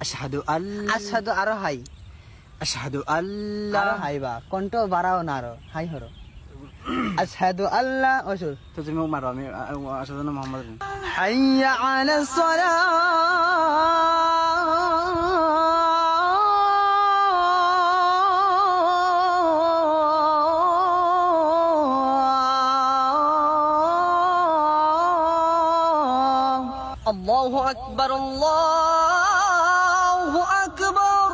আশহাদু আল্লা আশহাদু আরো হাই আশহাদু আল্লা আরো হাই বা কণ্ঠ বাড়াও না আরো হাই হরো আশহাদু আল্লাহ ওসুর তো তুমি মারো আমি আশহাদু আন্না মুহাম্মাদ হাইয়া আলাস সালাহ আল্লাহু আকবার আল্লাহু আকবার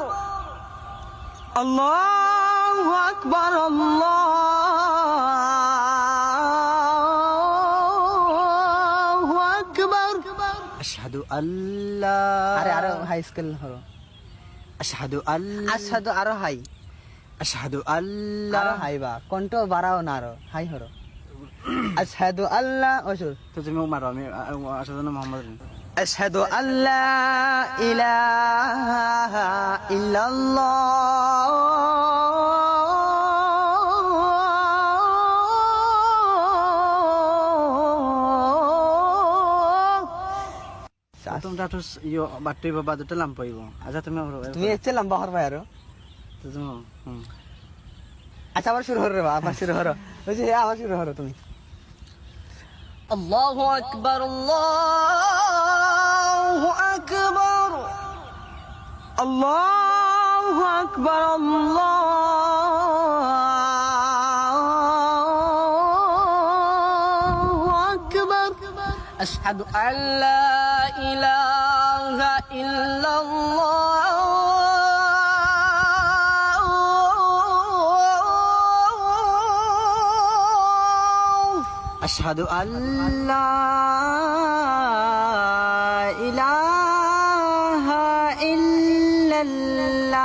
আল্লাহু আকবার আল্লাহু আকবার আশহাদু আল্লা আরে আরো হাই স্কেল হরো আশহাদু আল্লা আশহাদু আরো হাই আশহাদু আল্লা আরো হাই বা কণ্ঠ বাড়াও না আরো হাই হরো আশহাদু আল্লাহ ওসুর তো তুমি মারো আমি আশহাদু আন্না মুহাম্মাদ আশহাদু আল্লা ইলাহা ইল্লাল্লাহ তোমরা তো ইয়ো বাট্টই বা বাদুটা লাম পাইবো আচ্ছা তুমি তুমি এসে লম্বা হরবা আরো তো তুমি আচ্ছা আবার শুরু হরো রে বা আবার শুরু হরো বুঝছি আবার শুরু হরো তুমি আল্লাহু আকবার আল্লাহু আকবার আল্লাহু আকবার আল্লাহু আকবার আশহাদু আল্লা ইলাহা ইল্লাল্লাহ আশহাদু আল্লা ইলাহা ইল্লাল্লাহ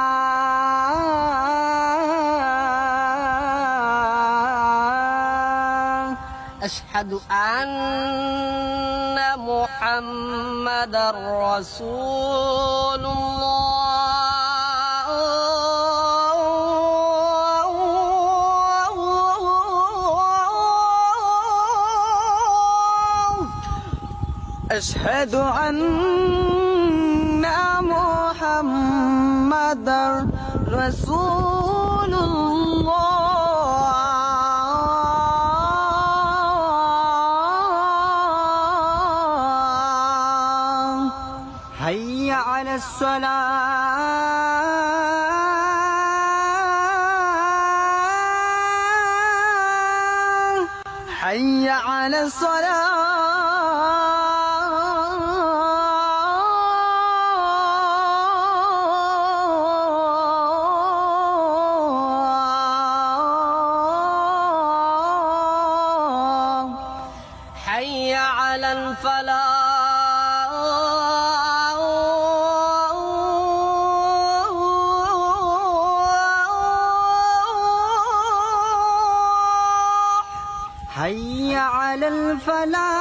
আশহাদু আন্না মুহাম্মাদার রাসূলুল্লাহ أشهد أن محمدا رسول الله حي على الصلاة حي على الصلاة حي على الفلاح حي على الفلاح